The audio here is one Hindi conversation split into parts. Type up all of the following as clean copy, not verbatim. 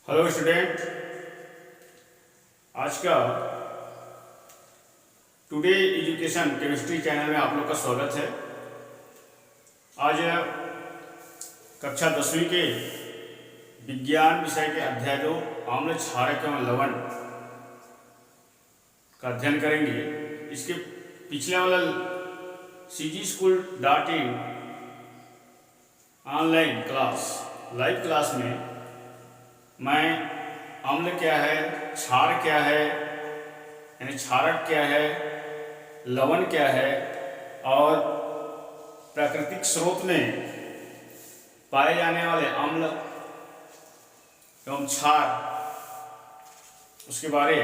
हेलो स्टूडेंट, आज का टुडे एजुकेशन केमिस्ट्री चैनल में आप लोग का स्वागत है। आज कक्षा 10वीं के विज्ञान विषय के अध्याय 2 आम्ल क्षारक एवं लवण का अध्ययन करेंगे। इसके पिछले वाला cgschool.in online class live class में मैं अम्ल क्या है, क्षार क्या है यानी क्षारक क्या है, लवण क्या है और प्राकृतिक स्रोत में पाए जाने वाले अम्ल एवं क्षार उसके बारे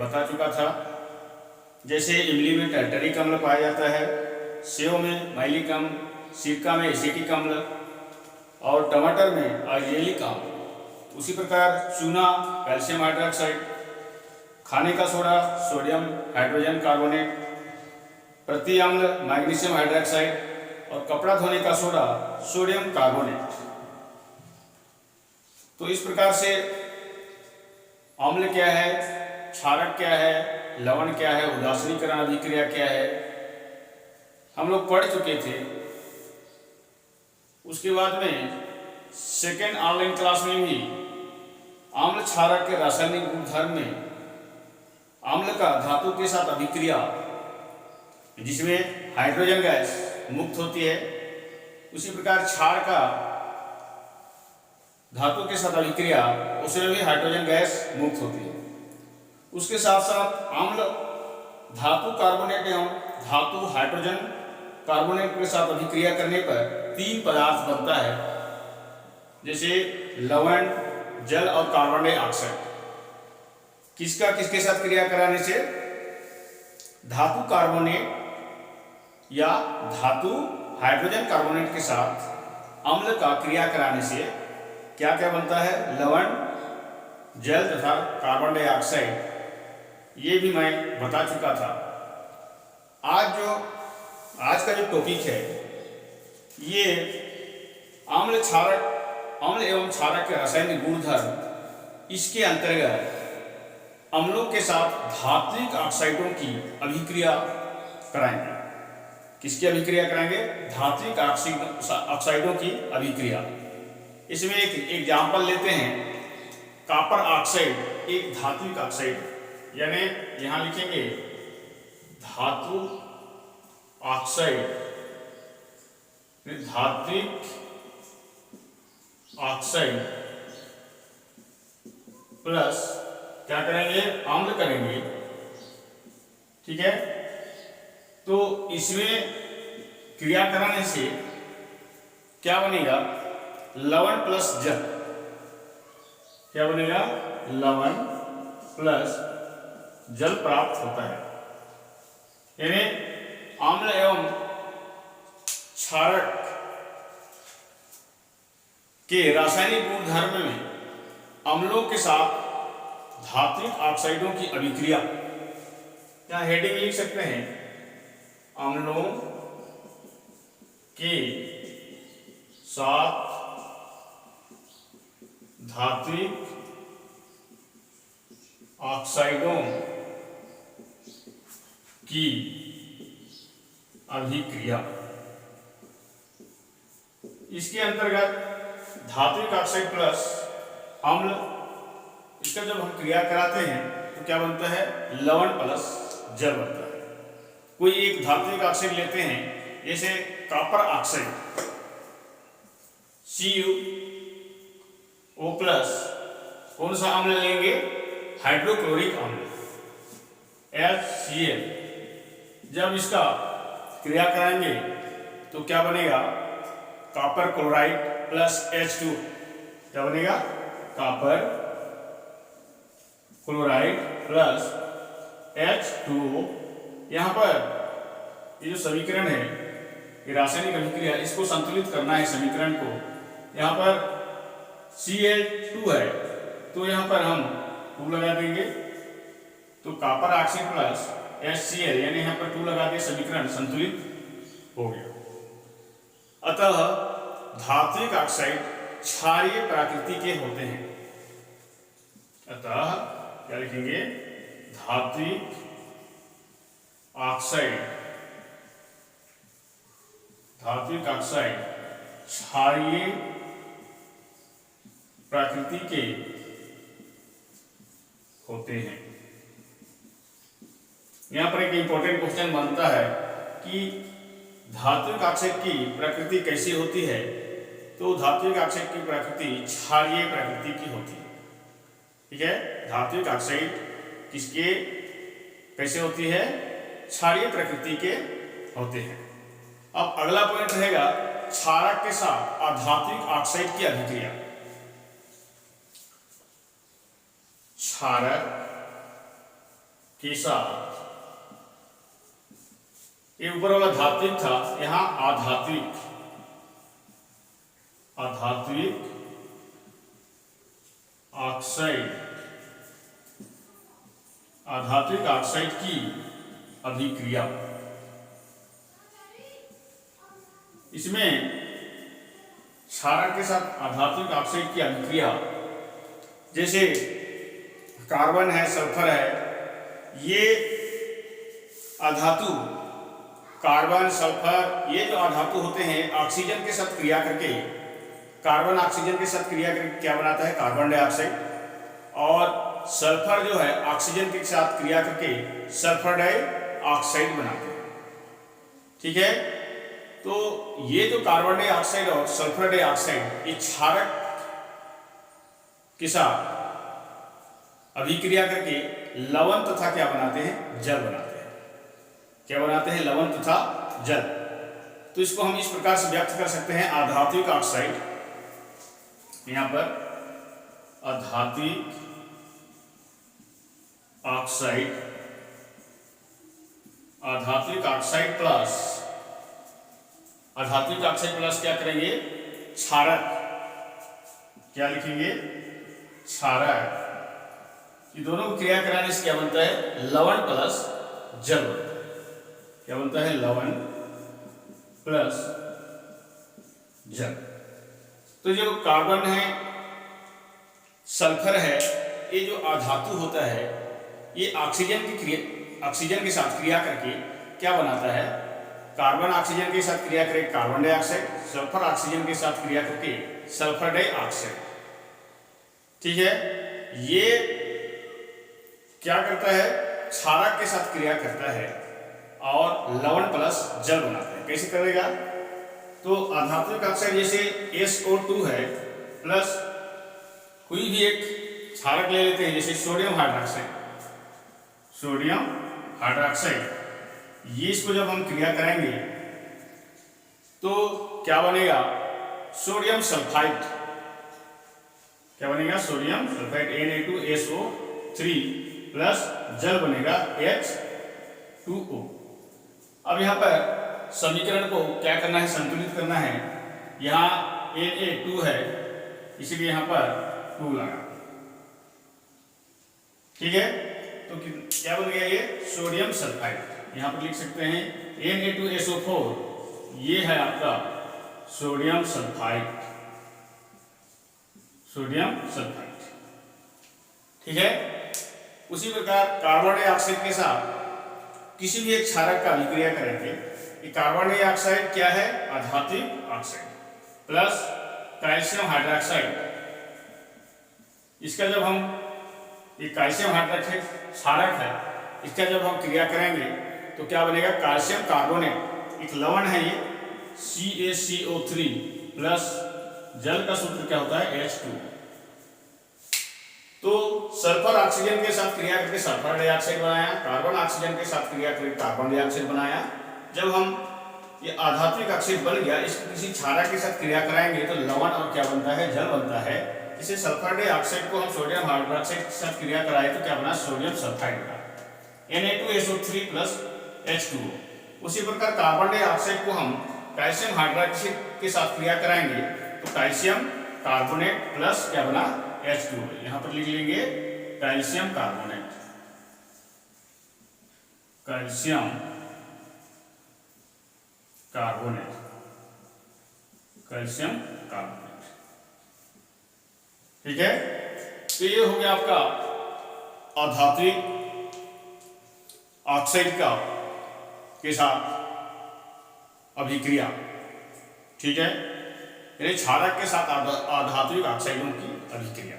बता चुका था। जैसे इमली में टर्टरिक अम्ल पाया जाता है, सेव में मैलिक अम्ल, सिरका में एसिटिक अम्ल और टमाटर में आर्जेलिक अम्ल। उसी प्रकार चूना कैल्शियम हाइड्रोक्साइड, खाने का सोडा सोडियम हाइड्रोजन कार्बोनेट, प्रति अम्ल मैग्नीशियम हाइड्रोक्साइड और कपड़ा धोने का सोडा सोडियम कार्बोनेट। तो इस प्रकार से अम्ल क्या है, क्षारक क्या है, लवण क्या है, उदासीनीकरण अभिक्रिया क्या है, हम लोग पढ़ चुके थे। उसके बाद में सेकेंड ऑनलाइन क्लास में भी अम्ल क्षारक के रासायनिक गुणधर्म में अम्ल का धातु के साथ अभिक्रिया जिसमें हाइड्रोजन गैस मुक्त होती है, उसी प्रकार क्षार का धातु के साथ अभिक्रिया उसमें भी हाइड्रोजन गैस मुक्त होती है। उसके साथ साथ अम्ल धातु कार्बोनेट एवं धातु हाइड्रोजन कार्बोनेट के साथ अभिक्रिया करने पर 3 पदार्थ बनता है, जैसे लवण, जल और कार्बन डाइऑक्साइड। किसके साथ क्रिया कराने से? धातु कार्बोनेट या धातु हाइड्रोजन कार्बोनेट के साथ अम्ल का क्रिया कराने से क्या क्या बनता है? लवण, जल तथा कार्बन डाइऑक्साइड। ये भी मैं बता चुका था। आज का जो टॉपिक है ये अम्ल एवं क्षारक के रासायनिक गुणधर्म। इसके अंतर्गत अम्लों के साथ धात्विक ऑक्साइडों की अभिक्रिया कराएंगे। किसकी अभिक्रिया कराएंगे? धात्विक ऑक्साइडों की अभिक्रिया। इसमें एक एग्जाम्पल लेते हैं, कॉपर ऑक्साइड एक धात्विक ऑक्साइड, यानी यहां लिखेंगे धातु ऑक्साइड, धात्विक ऑक्साइड प्लस क्या करेंगे? अम्ल करेंगे। ठीक है, तो इसमें क्रिया कराने से क्या बनेगा? लवण प्लस जल। क्या बनेगा? लवण प्लस जल प्राप्त होता है। यानी अम्ल एवं क्षारक के रासायनिक गुणधर्म में अम्लों के साथ धात्विक ऑक्साइडों की अभिक्रिया। यहां हेडिंग लिख सकते हैं, अम्लों के साथ धात्विक ऑक्साइडों की अभिक्रिया। इसके अंतर्गत धात्विक ऑक्साइड प्लस अम्ल, इसका जब हम क्रिया कराते हैं तो क्या बनता है? लवण प्लस जल बनता है। कोई एक धात्विक ऑक्साइड लेते हैं, जैसे कॉपर ऑक्साइड CuO प्लस, कौन सा अम्ल लेंगे? हाइड्रोक्लोरिक अम्ल HCl। जब इसका क्रिया कराएंगे तो क्या बनेगा? Copper chloride plus H2। क्या बनेगा? Copper chloride plus H2O। यहाँ पर ये जो समीकरण है, ये रासायनिक अभिक्रिया, इसको संतुलित करना है समीकरण को। यहाँ पर Cl2 है तो यहाँ पर हम 2 लगा देंगे, तो कॉपर ऑक्साइड प्लस HCl यानी यहाँ पर 2 लगा दिए, समीकरण संतुलित हो गया। अतः धात्विक ऑक्साइड क्षारीय प्रकृति के होते हैं। लिखेंगे धात्विक ऑक्साइड, धात्विक ऑक्साइड क्षारीय प्रकृति के होते हैं। यहां पर एक इंपॉर्टेंट क्वेश्चन बनता है कि धात्विक ऑक्साइड की प्रकृति कैसी होती है, तो धात्विक ऑक्साइड की प्रकृति क्षारीय प्रकृति की होती है। ठीक है, धात्विक ऑक्साइड किसके कैसे होती है, क्षारीय प्रकृति के होते हैं। अब अगला पॉइंट रहेगा क्षारक के साथ अधात्विक ऑक्साइड की अभिक्रिया। क्षारक के साथ, ये ऊपर वाला धात्विक था, यहां आधात्विक, आधात्विक ऑक्साइड, आधात्विक ऑक्साइड की अभिक्रिया। इसमें क्षारक के साथ आधात्विक ऑक्साइड की अभिक्रिया, जैसे कार्बन है, सल्फर है, ये अधातु, कार्बन सल्फर ये जो अधातु होते हैं ऑक्सीजन के साथ क्रिया करके, कार्बन ऑक्सीजन के साथ क्रिया करके क्या बनाता है, कार्बन डाइऑक्साइड, और सल्फर जो है ऑक्सीजन के साथ क्रिया करके सल्फर डाइऑक्साइड बनाते हैं। ठीक है, तो ये जो कार्बन डाइऑक्साइड और सल्फर डाइऑक्साइड ये क्षारक के साथ अभिक्रिया करके लवण तथा क्या बनाते हैं, जल बनाते हैं। क्या बनाते हैं, लवण तथा जल। तो इसको हम इस प्रकार से व्यक्त कर सकते हैं, आधात्विक ऑक्साइड, यहां पर आधात्विक ऑक्साइड, आधात्विक ऑक्साइड प्लस, आधात्विक ऑक्साइड प्लस क्या करेंगे, क्षारक, क्या लिखेंगे, क्षारक। ये दोनों को क्रिया कराने से क्या बनता है, लवण प्लस जल बनता है। क्या बनता है, लवण प्लस जल। तो जो कार्बन है, सल्फर है, ये जो अधातु होता है, ये ऑक्सीजन की क्रिया, ऑक्सीजन के साथ क्रिया करके क्या बनाता है, कार्बन ऑक्सीजन के साथ क्रिया करके कार्बन डाइऑक्साइड, सल्फर ऑक्सीजन के साथ क्रिया करके सल्फर डाइऑक्साइड। ठीक है, ये क्या करता है, क्षारक के साथ क्रिया करता है और लवण प्लस जल बनाता है। कैसे करेगा, तो आधात्विक ऑक्साइड जैसे SO2 है प्लस कोई भी एक क्षारक ले लेते हैं, जैसे सोडियम हाइड्रोक्साइड, सोडियम हाइड्रोक्साइड, ये इसको जब हम क्रिया कराएंगे तो क्या बनेगा, सोडियम सल्फाइड। क्या बनेगा, सोडियम सल्फाइड, Na2SO3 प्लस जल बनेगा H2O। अब यहां पर समीकरण को क्या करना है, संतुलित करना है। यहां Na2 है, इसीलिए यहां पर 2 लगा। ठीक है, तो क्या बन गया, ये सोडियम सल्फाइड। यहां पर लिख सकते हैं Na2SO4, ये है आपका सोडियम सल्फाइड, सोडियम सल्फाइड। ठीक है, उसी प्रकार कार्बन डाइऑक्साइड के साथ किसी भी एक क्षारक का अभिक्रिया करेंगे। ये कार्बन डाइऑक्साइड क्या है, आधात्विक ऑक्साइड प्लस कैल्शियम हाइड्रोक्साइड। इसका जब हम, ये कैल्शियम हाइड्रोक्साइड क्षारक है, इसका जब हम क्रिया करेंगे तो क्या बनेगा, कैल्शियम कार्बोनेट, एक लवण है ये CaCO3 प्लस जल का सूत्र क्या होता है, H2। तो सल्फर ऑक्सीजन के साथ क्रिया करके सल्फर डाइऑक्साइड बनाया, कार्बन ऑक्सीजन के साथ क्रिया करके कार्बन डाइऑक्साइड बनाया। जब हम ये आधात्विक ऑक्साइड बन गया, इसको किसी क्षारक के साथ क्रिया कराएंगे तो लवण और क्या बनता है, जल बनता है। इसे सल्फर डाइऑक्साइड को हम सोडियम हाइड्रोक्साइड के साथ क्रिया कराए तो क्या बना, सोडियम सल्फाइड बना, Na2SO3 प्लस H2O। उसी प्रकार कार्बन डाइऑक्साइड को हम कैल्शियम हाइड्रोक्साइड के साथ क्रिया कराएंगे तो कैल्शियम कार्बोनेट प्लस क्या बना, H2O। यहां पर लिख लेंगे calcium carbonate, calcium carbonate, calcium carbonate. ठीक है, तो ये हो गया आपका अधात्विक ऑक्साइड का के साथ अभिक्रिया, ठीक है, यानी क्षारक के साथ अधात्विक ऑक्साइडों की अभिक्रिया।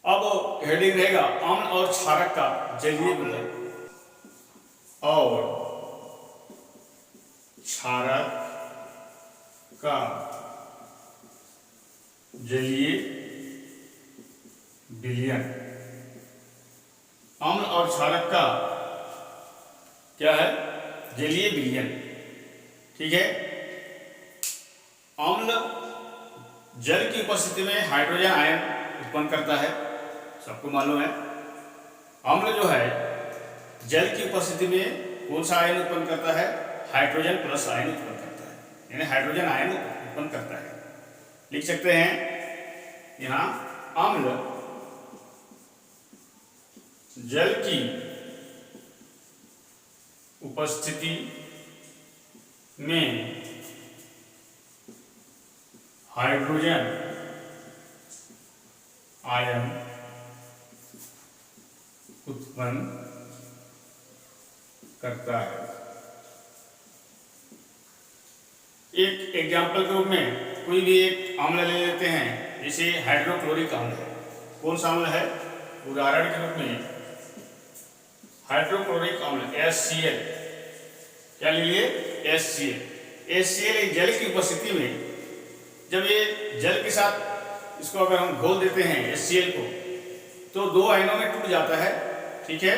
अब हेडिंग रहेगा अम्ल और क्षारक का जलीय विलयन और क्षारक का जलीय विलयन। अम्ल और क्षारक का क्या है? जलीय विलयन, ठीक है। अम्ल जल की उपस्थिति में हाइड्रोजन आयन उत्पन्न करता है, सबको मालूम है। अम्ल जो है जल की उपस्थिति में कौन सा आयन उत्पन्न करता है? हाइड्रोजन प्लस आयन उत्पन्न करता है, यानी हाइड्रोजन आयन उत्पन्न करता है। लिख सकते हैं यहां अम्ल जल की उपस्थिति में हाइड्रोजन आयन उत्पन्न करता है। एक एग्जाम्पल के रूप में कोई भी एक अम्ल ले लेते हैं, जैसे हाइड्रोक्लोरिक अम्ल है। कौन सा अम्ल है? उदाहरण के रूप में हाइड्रोक्लोरिक अम्ल HCl, क्या ले लिए? HCl। HCl एक जल की उपस्थिति में जब ये जल के साथ इसको अगर हम घोल देते हैं HCl को, तो दो आयनों में टूट जाता है, ठीक है,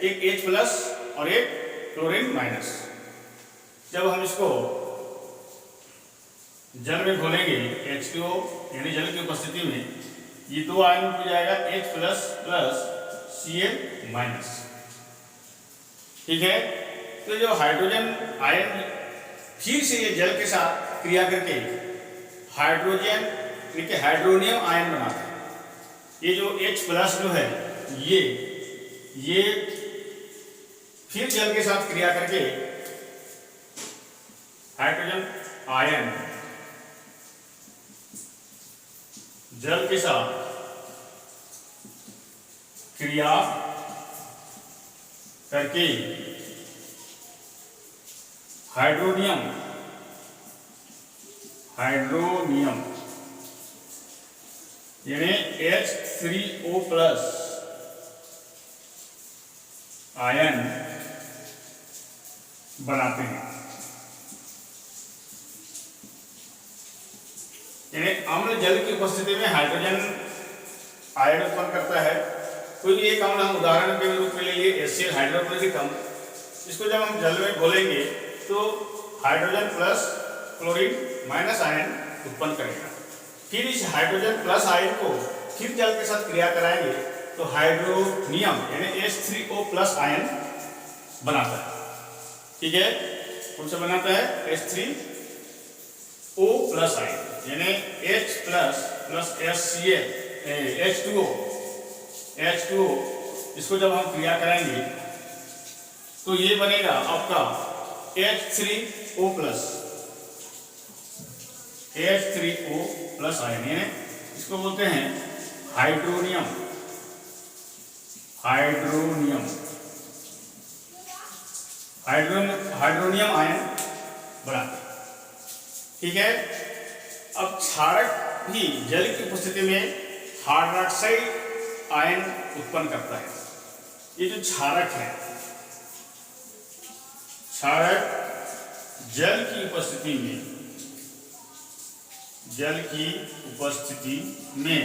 एक H प्लस और एक क्लोरीन माइनस। जब हम इसको जल में घोलेंगे H2O यानी जल की उपस्थिति में, ये दो आयन टूट जाएगा H plus plus Cl minus, ठीक है। तो जो हाइड्रोजन आयन फिर से ये जल के साथ क्रिया करके हाइड्रोजन यानी कि हाइड्रोनियम आयन बनाता है। ये जो H प्लस जो है ये फिर जल के साथ क्रिया करके हाइड्रोजन आयन जल के साथ क्रिया करके हाइड्रोनियम यानी H3O प्लस आयन बनाते हैं। यानी अम्ल जल की उपस्थिति में हाइड्रोजन आयन उत्पन्न करता है। कोई भी एक अम्ल हम उदाहरण के रूप में ले लिए HCl हाइड्रोक्लोरिक अम्ल, इसको जब हम जल में घोलेंगे तो hydrogen plus chlorine minus ion उत्पन्न करेगा। फिर इस हाइड्रोजन प्लस आयन को फिर जल के साथ क्रिया कराएंगे तो हाइड्रोनियम यानी H3O प्लस आयन बनाता है, ठीक है। कौन सा बनाता है? H3O प्लस आयन यानी H plus plus HCl H2O, इसको जब हम क्रिया कराएंगे तो ये बनेगा आपका H3O प्लस आयन, यानी इसको बोलते हैं हाइड्रोनियम आयन बनाते, ठीक है। अब क्षारक भी जल की उपस्थिति में हाइड्रोक्साइड आयन उत्पन्न करता है। ये जो क्षारक है, क्षारक जल की उपस्थिति में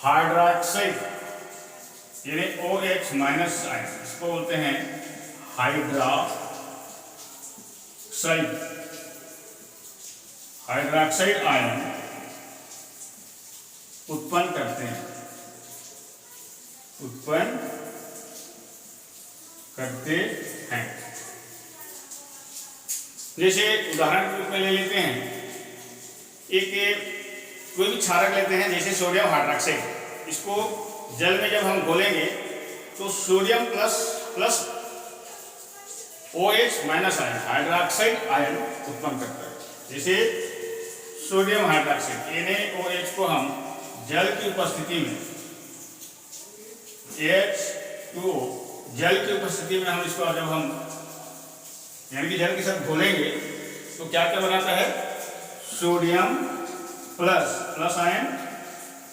हाइड्रोक्साइड यानी OH माइनस आयन, इसको बोलते हैं हाइड्रोक्साइड आयन उत्पन्न करते हैं। जैसे उदाहरण के रूप में ले लेते हैं, कोई भी क्षारक लेते हैं, जैसे सोडियम हाइड्रोक्साइड। इसको जल में जब हम घोलेंगे तो sodium plus OH minus ion hydroxide ion उत्पन्न करता है। जैसे सोडियम हाइड्रोक्साइड NaOH को हम जल की उपस्थिति में H2O जल की उपस्थिति में हम इसको जब हम यानी कि जल के साथ घोलेंगे तो क्या क्या बनाता है, sodium plus ion,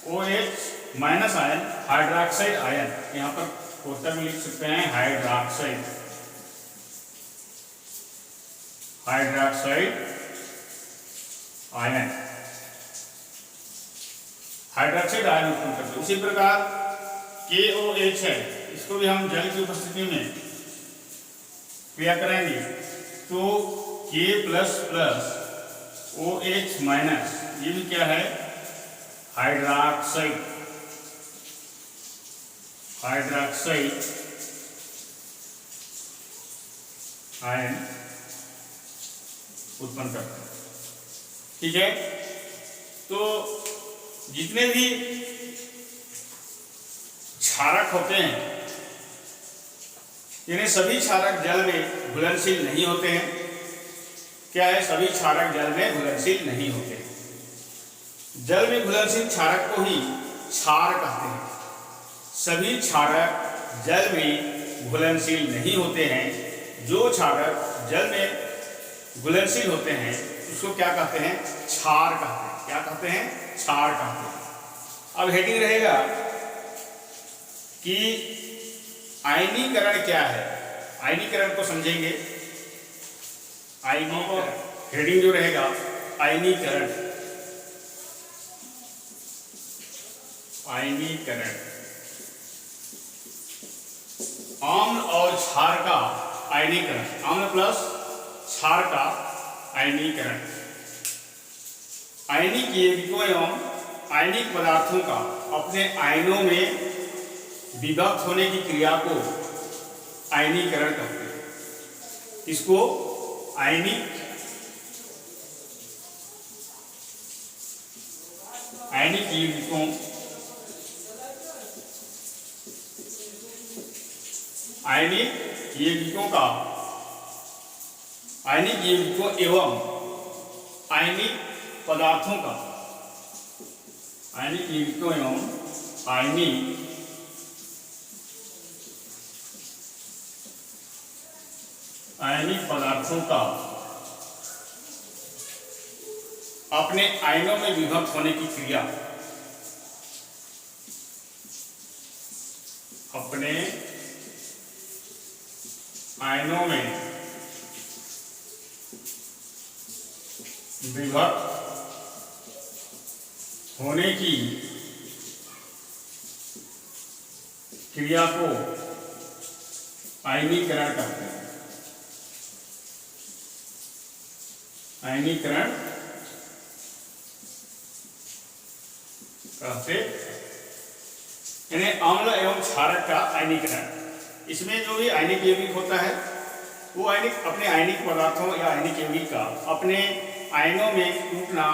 OH minus ion, hydroxide ion. यहाँ पर पोस्टर में लिख सकते हैं हाइड्रोक्साइड आयन, हाइड्रोक्साइड आयन उत्पन्न करते हैं। उसी प्रकार KOH है, इसको भी हम जल की उपस्थिति में क्रिया करेंगे तो K प्लस OH माइनस, ये भी क्या है, हाइड्रोक्साइड आयन उत्पन्न करता है। ठीक है, तो जितने भी क्षारक होते हैं इन्हें सभी क्षारक जल में घुलनशील नहीं होते हैं। क्या है, सभी क्षारक जल में घुलनशील नहीं होते हैं। जल में घुलनशील क्षारक को ही क्षार कहते हैं। सभी क्षारक जल में घुलनशील नहीं होते हैं। जो क्षारक जल में घुलनशील होते हैं उसको क्या कहते हैं, क्षार कहते हैं। क्या कहते हैं, क्षार कहते हैं। अब हेडिंग रहेगा कि आयनीकरण क्या है। आयनीकरण को समझेंगे। आयनीकरण हेडिंग जो रहेगा आयनीकरण, आम्ल और क्षार का आयनीकरण, आम्ल प्लस क्षार का आयनीकरण। आयनिक यौगिकों एवं आयनिक पदार्थों का अपने आयनों में विभक्त होने की क्रिया को आयनीकरण कहते हैं। इसको आयनिक यौगिकों आयनिक यौगिकों एवं आयनिक पदार्थों का, आयनिक यौगिकों एवं आयनिक पदार्थों का अपने आयनों में विभक्त होने की क्रिया, अपने आयनों में विभक्त होने की क्रिया को आयनीकरण कहते हैं। आयनीकरण कहते यानी अम्ल एवं क्षारक का आयनीकरण। इसमें जो भी आयनिक यौगिक होता है वो आयनिक अपने आयनिक पदार्थों या आयनिक यौगिक का अपने आयनों में टूटना,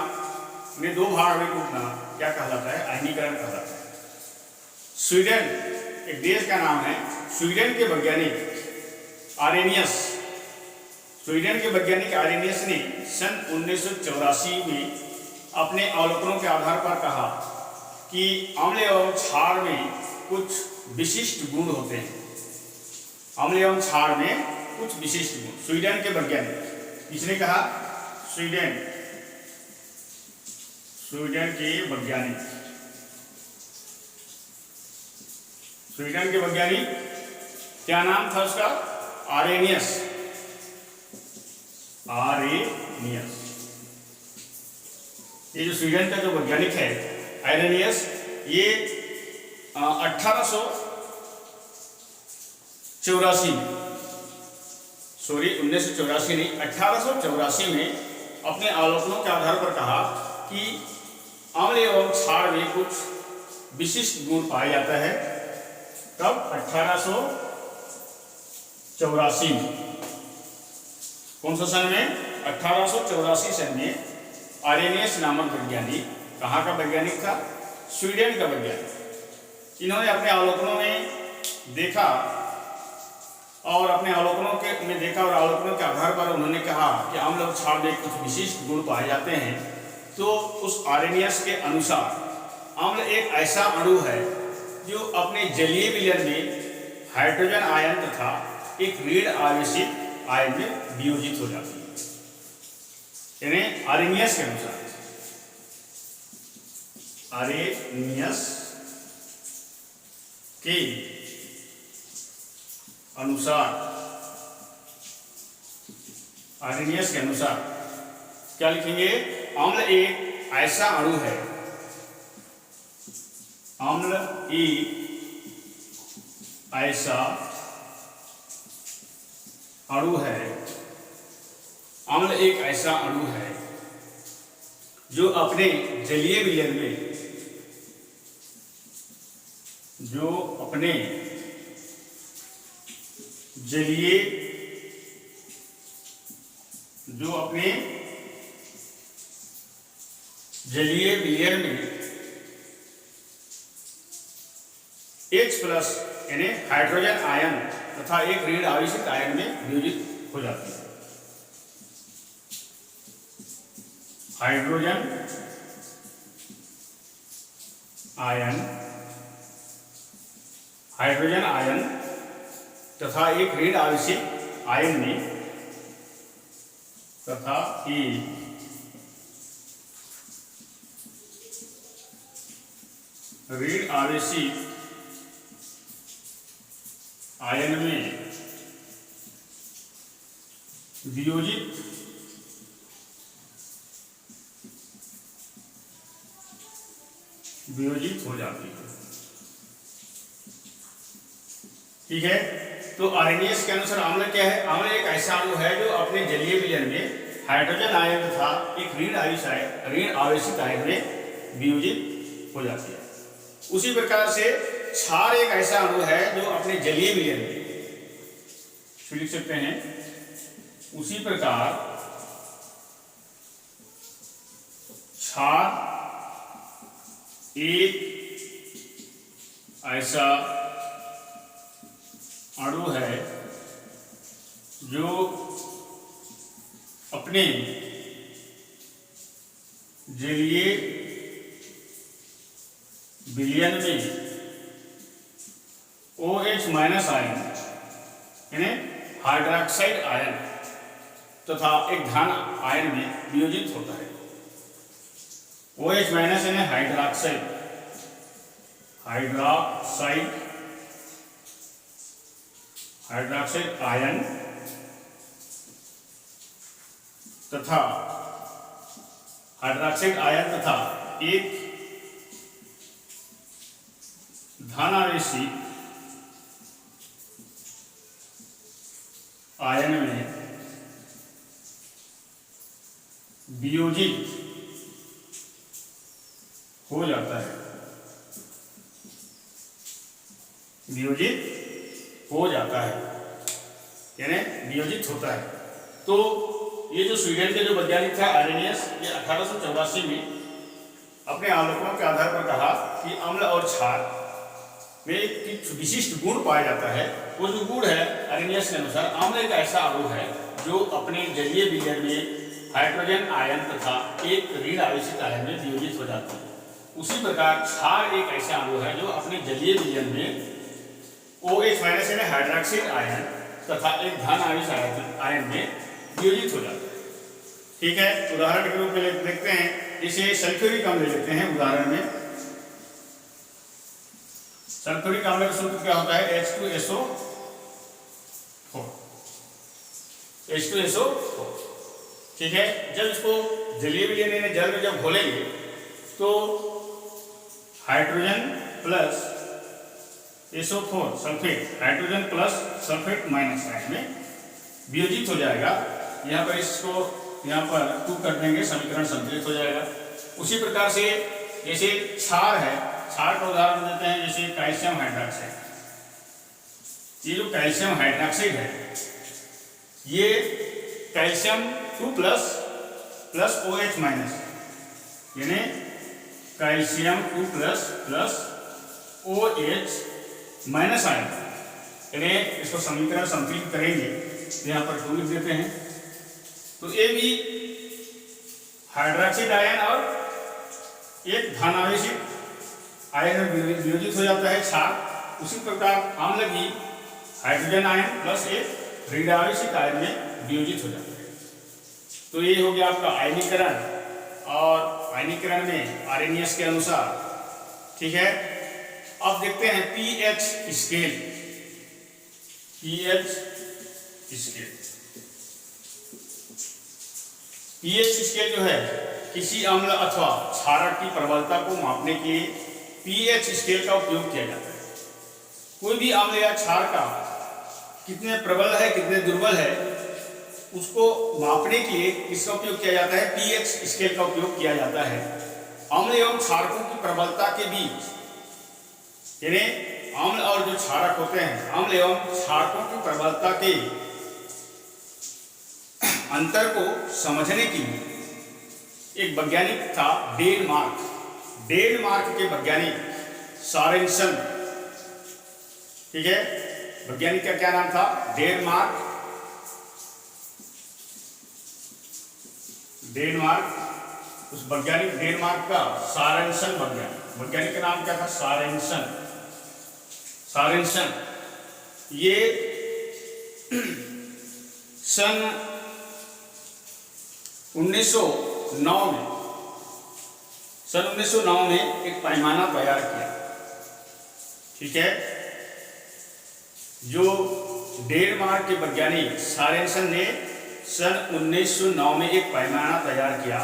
में दो भाग में टूटना क्या कहलाता है, आयनीकरण कहलाता है। स्वीडन एक देश का नाम है। स्वीडन के वैज्ञानिक आर्रेनियस ने सन 1984 में अपने अवलोकनों के आधार पर कहा कि अम्ल एवं क्षार में कुछ विशिष्ट गुण होते हैं। अम्ल एवं क्षार में कुछ विशिष्ट गुण। स्वीडन के वैज्ञानिक, किसने कहा, स्वीडन के वैज्ञानिक क्या नाम था उसका, आर्रेनियस। ये जो स्वीडन का जो वैज्ञानिक है आर्रेनियस, ये 1984 नहीं, 1884 में अपने अवलोकनों के आधार पर कहा कि अम्ल एवं क्षार में कुछ विशिष्ट गुण पाया जाता है। कब, 1884 में। कौन सा सन में, 1884 सन में आर्रेनियस नामक वैज्ञानिक, कहाँ का वैज्ञानिक था, स्वीडन का वैज्ञानिक। इन्होंने अपने अवलोकनों में देखा और अपने अवलोकनों में देखा और अवलोकनों के आधार पर उन्होंने कहा कि अम्ल और क्षार में कुछ विशिष्ट गुण पाए जाते हैं। तो उस आर्रेनियस के अनुसार अम्ल एक ऐसा अणु है जो अपने जलीय विलयन में हाइड्रोजन आयन तथा एक ऋण आवेशित आयन में वियोजित हो जाती है। यानी आर्रेनियस के अनुसार, आर्रेनियस के अनुसार, आर्रेनियस के अनुसार क्या लिखेंगे? अम्ल एक ऐसा अणु है, अम्ल एक ऐसा अणु है, अम्ल एक ऐसा अणु है जो अपने जलीय विलयन में, जो अपने जलीय, जो अपने जलीय विलयन में H+ यानी हाइड्रोजन आयन तथा एक ऋण आवेशित आयन में वियोजित हो जाती है। हाइड्रोजन आयन, हाइड्रोजन आयन तथा एक ऋण आवेशित आयन में, तथा एक ऋण आवेशित आयन में वियोजित हो जाती है। ठीक है, तो आर्रेनियस के अनुसार अम्ल क्या है? अम्ल एक ऐसा अणु है जो अपने जलीय विलयन में हाइड्रोजन आयन तथा एक ऋण आवेशित आयन में वियोजित हो जाती है। उसी प्रकार से क्षार एक ऐसा अणु है जो अपने जलीय विलयन में, लिख सकते हैं, उसी प्रकार क्षार एक ऐसा अणु है जो अपने जलीय विलयन में OH- आयन यानी हाइड्रोक्साइड आयन तथा एक धन आयन में वियोजित होता है। OH- यानी हाइड्रोक्साइड, हाइड्रोक्साइड आयन तथा हाइड्रोक्साइड आयन तथा एक धनावेशी आयन में वियोजित हो जाता है, वियोजित हो जाता है, यानी वियोजित होता है। तो ये जो स्वीडन के जो वैज्ञानिक था आर्रेनियस, ये 1884 में अपने अवलोकनों के आधार पर कहा कि अम्ल और क्षार में एक विशिष्ट गुण पाया जाता है। वो जो गुण है आर्रेनियस के अनुसार, अम्ल एक ऐसा अणु है जो अपने जलीय विलयन में हाइड्रोजन आयन तथा एक ऋण आवेशित आयन में वियोजित हो जाता है। उसी प्रकार क्षार एक ऐसा अणु है जो अपने जलीय विलयन में OH- यानी हाइड्रोक्साइड आयन तथा एक धन आवेशित आयन में वियोजित हो जाता है। ठीक है, उदाहरण के रूप में देखते हैं, इसे सल्फ्यूरिक अम्ल ले लेते हैं उदाहरण में। सल्फ्यूरिक अम्ल का सूत्र क्या होता है? H2SO4, H2SO4। ठीक है, जब इसको जलीय विलयन में जल में जब घोलेंगे तो hydrogen plus SO4 sulphate, hydrogen plus sulphate minus ion में वियोजित हो जाएगा। यहाँ पर इसको यहाँ पर 2 कर देंगे, समीकरण संतुलित हो जाएगा। उसी प्रकार से जैसे क्षार है, क्षार का उदाहरण देते हैं जैसे कैल्शियम हाइड्रोक्साइड। ये जो कैल्शियम हाइड्रोक्साइड है, ये कैल्शियम 2+ प्लस OH माइनस, यानी कैल्शियम 2+ OH माइनस आयन, यानी इसको समीकरण संतुलित करेंगे तो यहाँ पर 2 लिख देते हैं। तो ये भी हाइड्रोक्साइड आयन और एक धनावेशित आयन में वियोजित हो जाता है क्षार, उसी प्रकार अम्ल भी हाइड्रोजन आयन प्लस एक ऋण आवेशित आयन में वियोजित हो जाता है। तो ये हो गया आपका आयनीकरण, और आयनीकरण में आरएनएस के अनुसार, ठीक है। अब देखते हैं pH scale. PH scale, pH scale जो है किसी अम्ल अथवा क्षारक की प्रबलता को मापने के लिए पीएच स्केल का उपयोग किया जाता है। कोई भी अम्ल या क्षार का कितने प्रबल है कितने दुर्बल है उसको मापने के लिए इसका उपयोग किया जाता है, पीएच स्केल का उपयोग किया जाता है। अम्ल एवं क्षारकों की प्रबलता के बीच, यानी अम्ल और जो क्षारक होते हैं, अम्ल एवं क्षारकों की प्रबलता के अंतर को समझने के लिए एक वैज्ञानिक था डेनमार्क। डेनमार्क के वैज्ञानिक सोरेनसन, ठीक है, वैज्ञानिक का क्या नाम था? डेनमार्क। डेनमार्क, उस वैज्ञानिक डेनमार्क का सोरेनसन वैज्ञानिक का नाम क्या था? सोरेनसन। सोरेनसन ये सन 1909 में एक पैमाना तैयार किया, ठीक है। जो डेनमार्क के वैज्ञानिक सोरेनसन ने सन 1909 में एक पैमाना तैयार किया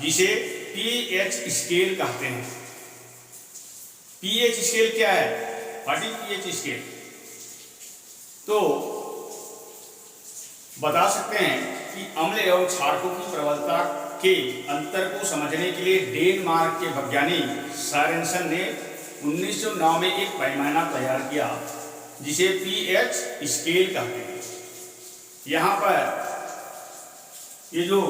जिसे पीएच स्केल कहते हैं। पीएच स्केल क्या है? What is pH scale? तो बता सकते हैं कि अम्ल एवं क्षारकों की प्रबलता के अंतर को समझने के लिए डेनमार्क के वैज्ञानिक सोरेनसन ने 1909 में एक पैमाना तैयार किया जिसे पीएच स्केल कहते हैं। यहाँ पर ये जो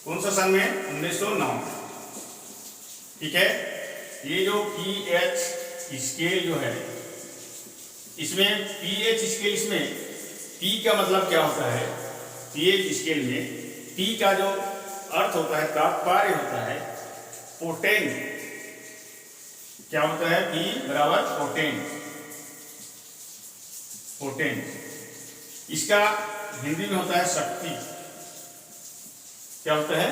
कौन सा सन में? 1909, ठीक है। ये जो पीएच स्केल जो है, इसमें पीएच स्केल, इसमें पी का मतलब क्या होता है? पीएच स्केल में पी का जो अर्थ होता है, तात्पर्य होता है पोटेंट। क्या होता है? पी बराबर पोटेंट। पोटेंट इसका हिंदी में होता है शक्ति। क्या होता है?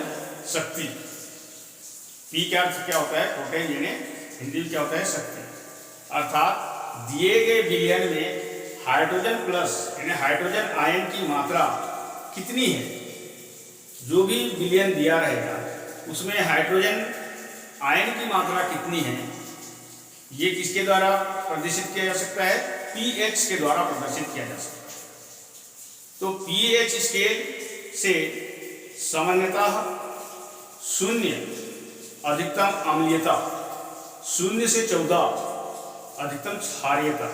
शक्ति। पी का अर्थ क्या होता है? पोटेंट, यानी हिंदी में क्या होता है? शक्ति। अर्थात दिए गए विलयन में हाइड्रोजन प्लस यानी हाइड्रोजन आयन की मात्रा कितनी है, जो भी विलयन दिया रहेगा उसमें हाइड्रोजन आयन की मात्रा कितनी है, ये किसके द्वारा प्रदर्शित किया जा सकता है? पीएच के द्वारा प्रदर्शित किया जा सकता है। तो पीएच स्केल से सामान्यतः 0 अधिकतम अम्लीयता, 0 से 14 अधिकतम क्षारीयता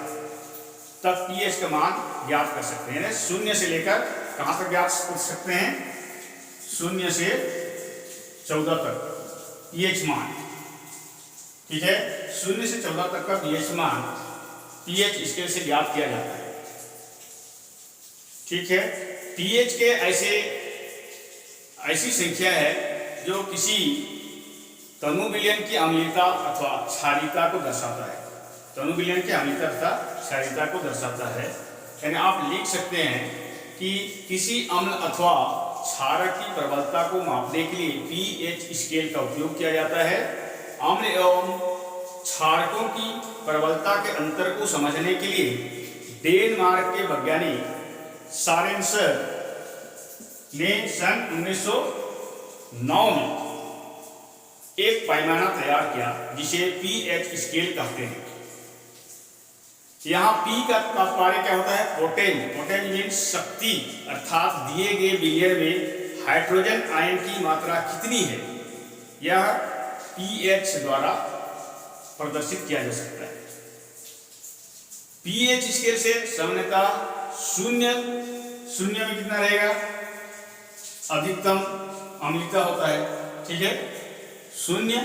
तक पीएच का मान ज्ञात कर सकते हैं। 0 से लेकर कहां तक ज्ञात कर सकते हैं? 0 से 14 तक पीएच मान, ठीक है। 0 से 14 तक का पीएच मान पीएच स्केल से ज्ञात किया जाता है, ठीक है। पीएच के ऐसी संख्या है जो किसी तनु विलयन की अम्लीयता अथवा क्षारीयता को दर्शाता है। तनु विलयन की अम्लीयता तथा क्षारीयता को दर्शाता है। यानी आप लिख सकते हैं कि किसी अम्ल अथवा क्षारक की प्रबलता को मापने के लिए पीएच स्केल का उपयोग किया जाता है। अम्ल एवं क्षारकों की प्रबलता के अंतर को समझने के लिए डेनमार्क के वैज्ञानिक सोरेनसन ने सन 1909 में एक पैमाना तैयार किया जिसे पीएच स्केल कहते हैं। यहाँ P का तात्पर्य क्या होता है? पोटेंट। पोटेंट मीन्स शक्ति, अर्थात दिए गए विलयन में हाइड्रोजन आयन की मात्रा कितनी है, यह पीएच द्वारा प्रदर्शित किया जा सकता है। पीएच स्केल से सामान्यतः 0 में कितना रहेगा? अधिकतम अम्लीयता होता है, ठीक है। 0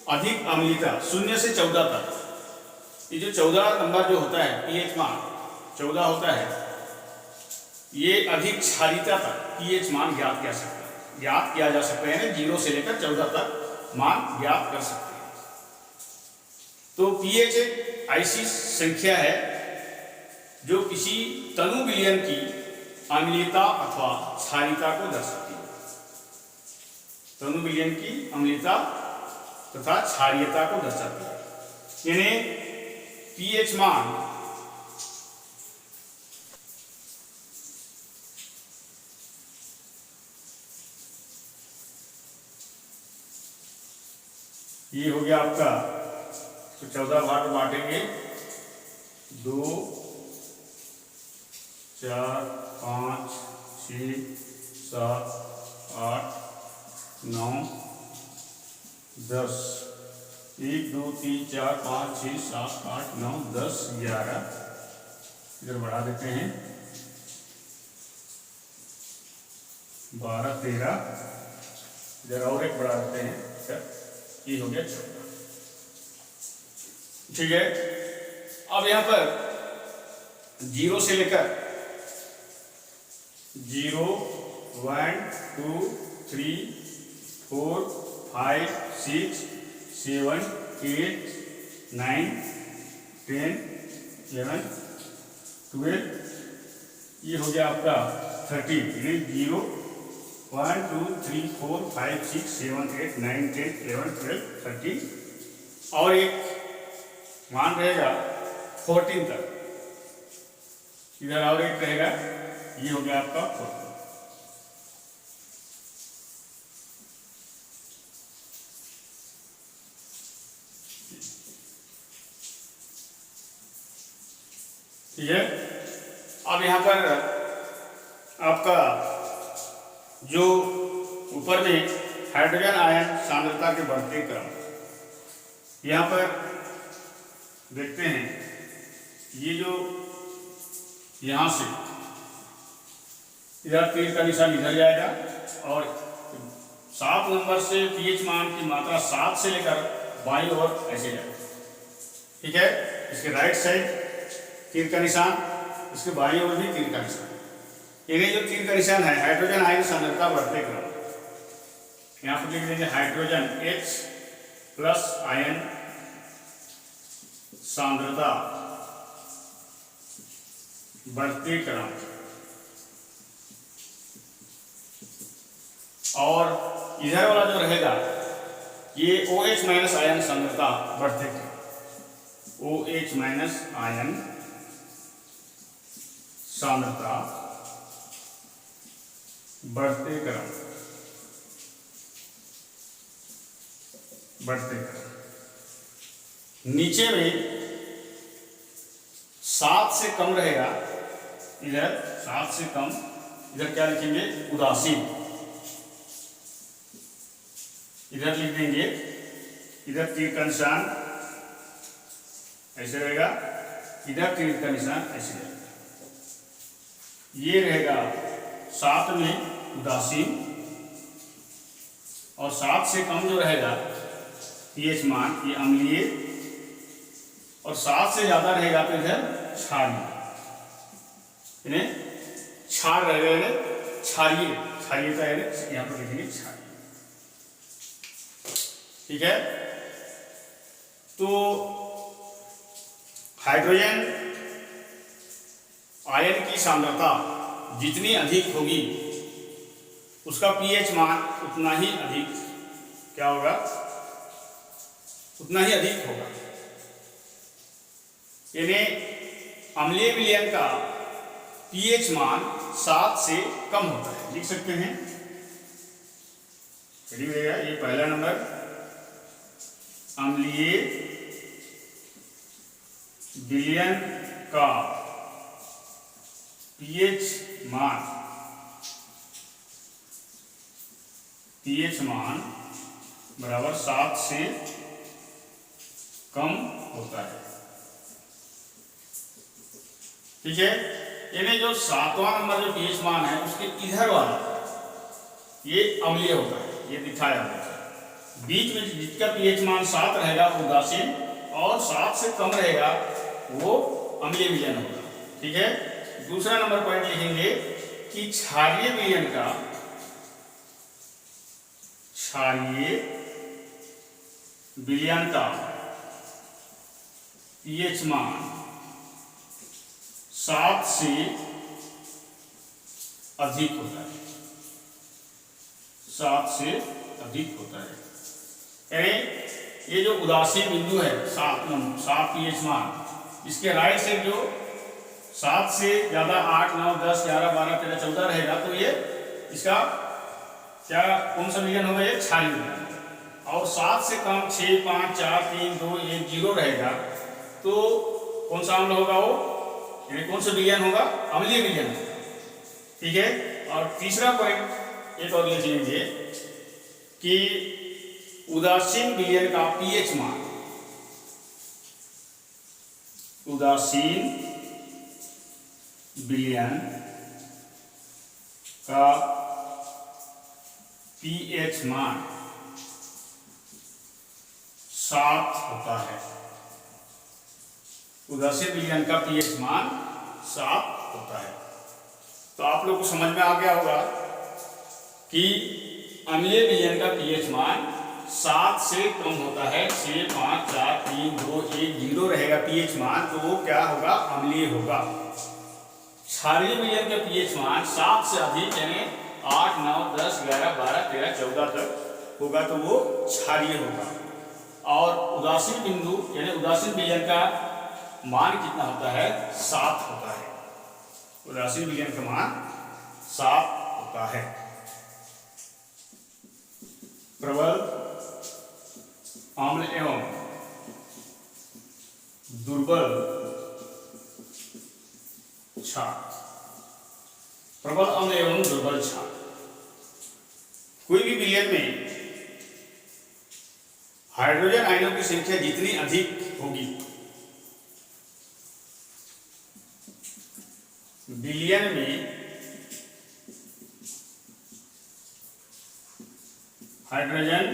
अधिक अम्लीयता, 0 से 14 तक। ये जो 14 नंबर जो होता है पीएच मान 14 होता है, ये अधिक क्षारीयता तक पीएच मान ज्ञात किया जा सकता है। 0 से लेकर 14 तक मान ज्ञात कर सकते हैं। तो पीएच एक ऐसी संख्या है जो किसी तनु विलयन की अम्लीयता अथवा क्षारीयता को दर्शाती है। तनु विलयन की अम्लीयता तथा क्षारीयता को दर्शाती है। यानी पीएच मान ये हो गया आपका, तो 14 भाग में बांटेंगे, 2 4 5 6 7 8 9 10, 1 2 3 4 5 6 7 8 9 10 11, इधर बढ़ा देते हैं, 12 13, इधर और एक बढ़ा देते हैं, ये हो गया 14। ठीक है। अब यहां पर 0 से लेकर 0 1 2 3 4 5 6 7 8 9 10 11 12, ये हो गया आपका 13। 0 1 2 3 4 5 6 7 8 9 10 11 12 13, और एक मान रहेगा 14 तक, इधर और एक रहेगा, ये हो गया आपका 14। ठीक है। अब यहां पर आपका जो ऊपर में हाइड्रोजन आयन सांद्रता के बढ़ते क्रम, यहां पर देखते हैं, ये जो यहां से इधर तीर का निशान इधर जाएगा, और 7 नंबर से पीएच मान की मात्रा 7 से लेकर बाईं ओर ऐसे जाएगा। ठीक है। इसके राइट साइड तीर का निशान, इसके बाईं ओर भी तीर का निशान। ये जो तीर का निशान है हाइड्रोजन आयन सांद्रता बढ़ते क्रम, यहां पर लिख देंगे हाइड्रोजन H प्लस आयन सांद्रता बढ़ते क्रम, और इधर वाला जो रहेगा ये OH माइनस आयन सांद्रता बढ़ते क्रम, OH माइनस आयन सांद्रता बढ़ते क्रम, बढ़ते क्रम। नीचे में 7 से कम रहेगा, इधर 7 से कम, इधर क्या लिखेंगे, उदासीन, इधर लिख देंगे, इधर तीर का निशान ऐसे रहेगा, इधर तीर का निशान ऐसे रहेगा, ये रहेगा 7 में उदासीन, और 7 से कम जो रहेगा पीएच मान, ये अम्लीय, और 7 से ज्यादा रहेगा तो इधर क्षारीय, इन्हें क्षार रहेगा, क्षारीय, क्षारीयता है, यहां पर लिखेंगे क्षारीय। ठीक है। तो हाइड्रोजन आयन की सांद्रता जितनी अधिक होगी उसका पीएच मान उतना ही अधिक क्या होगा, उतना ही अधिक होगा। यानी अम्लीय विलयन का पीएच मान 7 से कम होता है, लिख सकते हैं। ये पहला नंबर, अम्लीय विलयन का पीएच मान बराबर 7 से कम होता है। ठीक है। यानी जो 7वां नंबर जो पीएच मान है उसके इधर वाला ये अम्लीय होता है, ये दिखाया होता है। बीच में जिसका पीएच मान 7 रहेगा वो उदासीन, और 7 से कम रहेगा वो अम्लीय विलयन होगा। ठीक है। दूसरा नंबर पॉइंट लिखेंगे कि क्षारीय विलयन का, क्षारीय विलयन का पीएच मान 7 से अधिक होता है, 7 से अधिक होता है। यानी ये जो उदासीन बिंदु है 7 पीएच मान, इसके राइट से जो 7 से ज़्यादा 8, 9, 10, 11, 12, 13, 14 रहेगा तो ये इसका क्या कौन सा विलयन होगा, ये क्षारीय विलयन। और 7 से कम 6, 5, 4, 3, 2, 1, 0 रहेगा तो कौन सा अम्ल होगा वो, यानी कौन सा विलयन होगा, अम्लीय विलयन। ठीक है। और तीसरा पॉइंट एक और ले लेंगे कि उदासीन विलयन का पीएच मान, उदासीन विलयन का पीएच मान 7 होता है। उदासीन विलयन का पीएच मान 7 होता है। तो आप लोग को समझ में आ गया होगा कि अम्लीय विलयन का पीएच मान 7 से कम होता है, 6, 5, 4, 3, 2, 1, 0 रहेगा पीएच मान, तो वो क्या होगा, अम्लीय होगा। क्षारीय विलयन का पीएच मान 7 से अधिक यानी 8, 9, 10, 11, 12, 13, 14 तक होगा तो वो क्षारीय होगा। और उदासीन बिंदु यानी उदासीन विलयन का मान कितना होता है, 7 होता है। उदासीन विलयन का मान 7 होता है। प्रबल अम्ल एवं दुर्बल क्षार। प्रबल अम्ल एवं दुर्बल क्षार, कोई भी विलयन में हाइड्रोजन आयनों की संख्या जितनी अधिक होगी, विलयन में हाइड्रोजन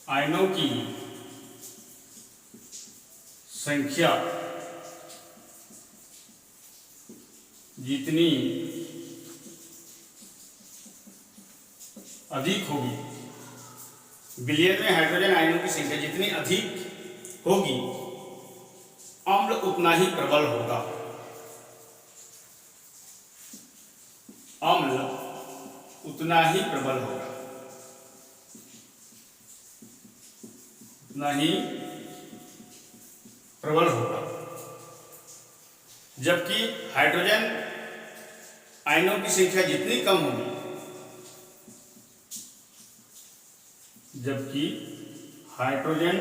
आयनों की संख्या जितनी अधिक होगी, विलयन में हाइड्रोजन आयनों की संख्या जितनी अधिक होगी, अम्ल उतना ही प्रबल होगा। अम्ल उतना ही प्रबल होगा, उतना ही प्रबल होगा। जबकि हाइड्रोजन आयनों की संख्या जितनी कम होगी, जबकि हाइड्रोजन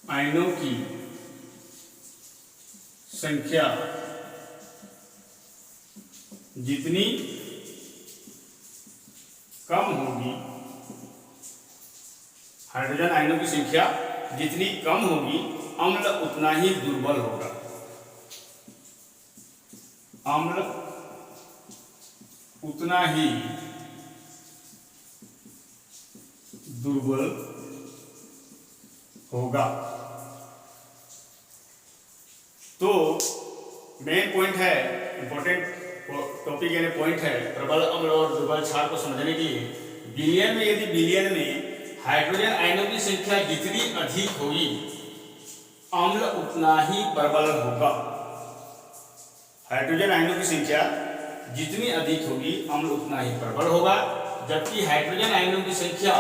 आयनों की संख्या जितनी कम होगी, हाइड्रोजन आयनों की संख्या जितनी कम होगी, अम्ल उतना ही दुर्बल होगा। अम्ल उतना ही दुर्बल होगा। तो मेन पॉइंट है, इंपॉर्टेंट टॉपिक यानी पॉइंट है प्रबल अम्ल और दुर्बल क्षार को समझने के लिए, विलयन में यदि विलयन में हाइड्रोजन आयनों की संख्या जितनी अधिक होगी, अम्ल उतना ही प्रबल होगा। हाइड्रोजन आयनों की संख्या जितनी अधिक होगी, अम्ल उतना ही प्रबल होगा। जबकि हाइड्रोजन आयनों की संख्या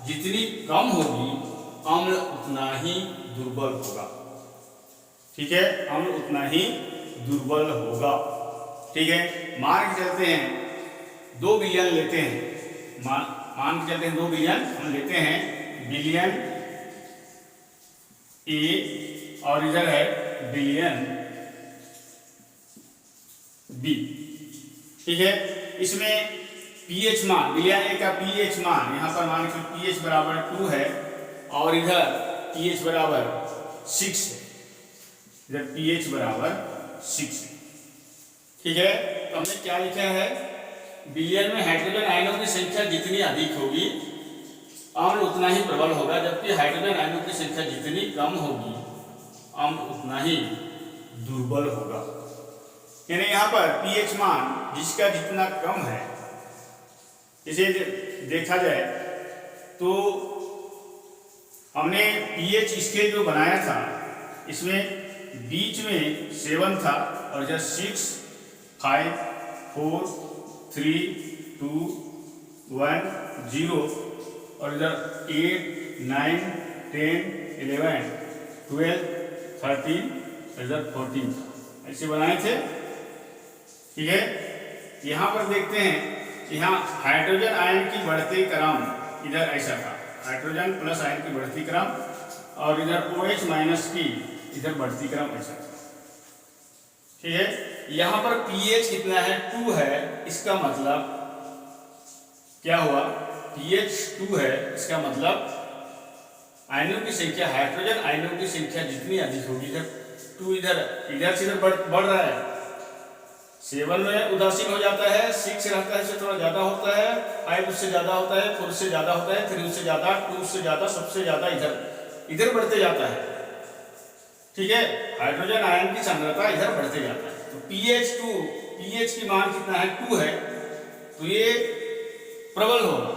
जितनी कम होगी, अम्ल उतना ही दुर्बल होगा। ठीक है, अम्ल उतना ही दुर्बल होगा। ठीक है, मान के चलते हैं 2 विलयन लेते हैं, मान के चलते हैं 2 विलयन हम लेते हैं, विलयन ए और इधर है विलयन बी। ठीक है, इसमें पीएच मान, विलयन ए का पीएच मान यहां पर मान के पीएच बराबर 2 है और इधर पीएच बराबर 6 है, इधर पीएच बराबर 6 है। ठीक है, तो हमने क्या लिखा है, विलयन में हाइड्रोजन आयनों की संख्या जितनी अधिक होगी, अम्ल उतना ही प्रबल होगा। जबकि हाइड्रोजन आयनों की संख्या जितनी कम होगी, अम्ल उतना ही दुर्बल होगा। यानी यहाँ पर पीएच मान जिसका जितना कम है, इसे देखा जाए तो हमने पीएच स्केल जो बनाया था इसमें बीच में 7 था और इधर 6, 5, 4, 3, 2, 1, 0 और इधर 8, 9, 10, 11, 12, 13 और इधर 14 था। ऐसे बनाए थे। ठीक है, यहाँ पर देखते हैं, यहाँ हाइड्रोजन आयन की बढ़ती क्रम इधर ऐसा था, हाइड्रोजन प्लस आयन की बढ़ती क्रम और इधर OH माइनस की इधर बढ़ती क्रम ऐसा था। ठीक है, यहाँ पर pH कितना है, 2 है। इसका मतलब क्या हुआ, pH 2 है, इसका मतलब आयनों की संख्या, हाइड्रोजन आयनों की संख्या जितनी अधिक होगी, इधर 2 इधर से इधर बढ़ रहा है। 7 में उदासीन हो जाता है, 6 रहता है, इससे थोड़ा ज्यादा होता है, 5 उससे ज्यादा होता है, 4 उससे ज्यादा होता है, 3 उससे ज्यादा, 2 उससे ज्यादा, सबसे ज्यादा इधर बढ़ते जाता है। ठीक है, हाइड्रोजन आयन की सांद्रता इधर बढ़ते जाता है। तो pH की मान कितना है, 2 है, तो ये प्रबल होगा,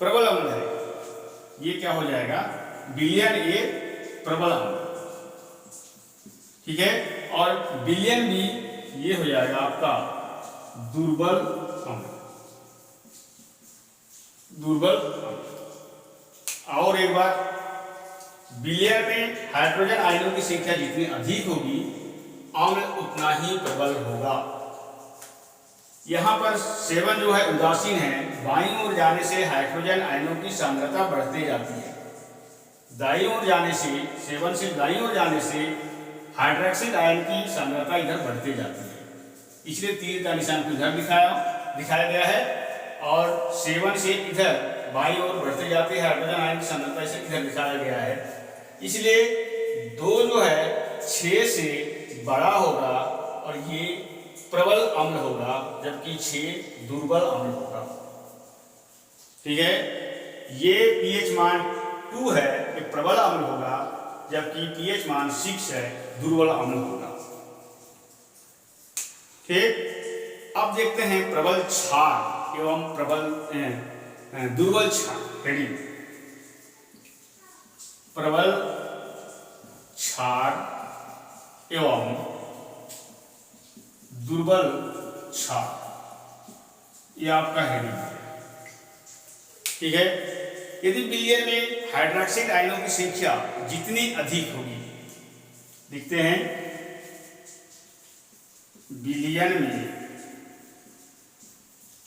प्रबल अम्ल है। ये क्या हो जाएगा, विलयन A प्रबल अम्ल। ठीक है, और विलयन B ये हो जाएगा आपका दुर्बल अम्ल, दुर्बल अम्ल। और एक बात, विलयन में हाइड्रोजन आयनों की संख्या जितनी अधिक होगी, अम्ल उतना ही प्रबल होगा। यहाँ पर 7 जो है उदासीन है, बाईं ओर जाने से हाइड्रोजन आयनों की सांद्रता बढ़ते जाती है। दाईं ओर जाने से, 7 से दाईं ओर जाने से हाइड्रोक्साइड आयन की सांद्रता इधर बढ़ते जाती है। इसलिए तीर का निशान को इधर दिखाया गया है और 7 से इधर बाईं ओर बढ़ते जाते हैं हाइड्रोजन आयन की सांद्रता, इसे इधर दिखाया गया है। इसलिए 2 जो है 6 से बड़ा होगा और ये प्रबल अम्ल होगा, जबकि 6 दुर्बल अम्ल होगा। ठीक है, ये pH मान 2 है, ये प्रबल अम्ल होगा, जबकि pH मान 6 है, दुर्बल अम्ल होगा। ठीक, अब देखते हैं प्रबल क्षार एवं दुर्बल क्षार। रेडी, प्रबल क्षार एवं दुर्बल क्षार, ये आपका हेडिंग है। ठीक है, यदि विलयन में हाइड्रोक्साइड आयनों की संख्या जितनी अधिक होगी, देखते हैं, विलयन में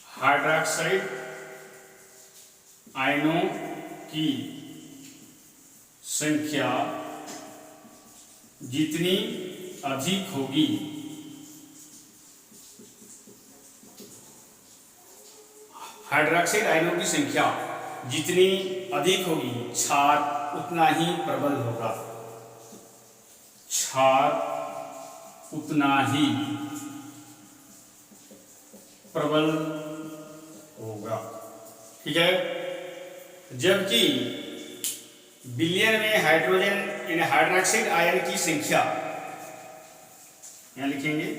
हाइड्रोक्साइड आयनों की संख्या जितनी अधिक होगी, हाइड्रोक्साइड आयनों की संख्या जितनी अधिक होगी, क्षार उतना ही प्रबल होगा, क्षार उतना ही प्रबल होगा। ठीक है, जबकि विलयन में हाइड्रोजन यानी हाइड्रोक्साइड आयन की संख्या, यहां लिखेंगे,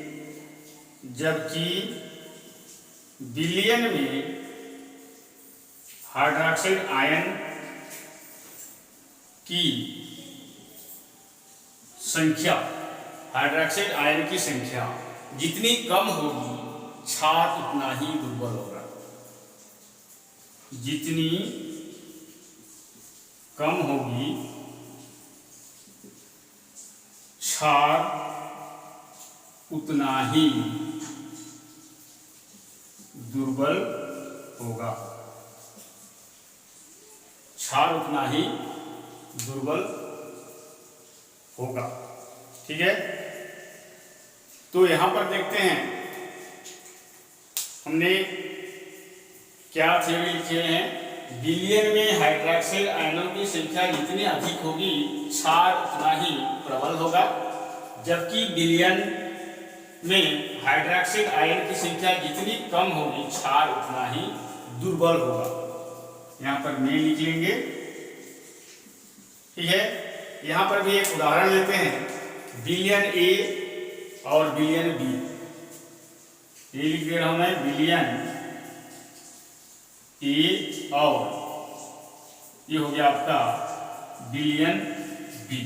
जबकि विलयन में हाइड्रोक्साइड आयन की संख्या, हाइड्रोक्साइड आयन की संख्या जितनी कम होगी, क्षार उतना ही दुर्बल होगा। जितनी कम होगी, क्षार उतना ही दुर्बल होगा, क्षार उतना ही दुर्बल होगा। ठीक है, तो यहां पर देखते हैं हमने क्या थ्योरी लिखे हैं, विलयन में हाइड्रोक्साइड आयनों की संख्या जितनी अधिक होगी, क्षार उतना ही प्रबल होगा, जबकि विलयन में हाइड्रोक्साइड आयन की संख्या जितनी कम होगी, क्षार उतना ही दुर्बल होगा। यहाँ पर में लिख लेंगे। ठीक है, यहाँ पर भी एक उदाहरण लेते हैं, विलयन ए और विलयन बी। ये लिख दे रहा हूं मैं, विलयन ए और ये हो गया आपका विलयन बी।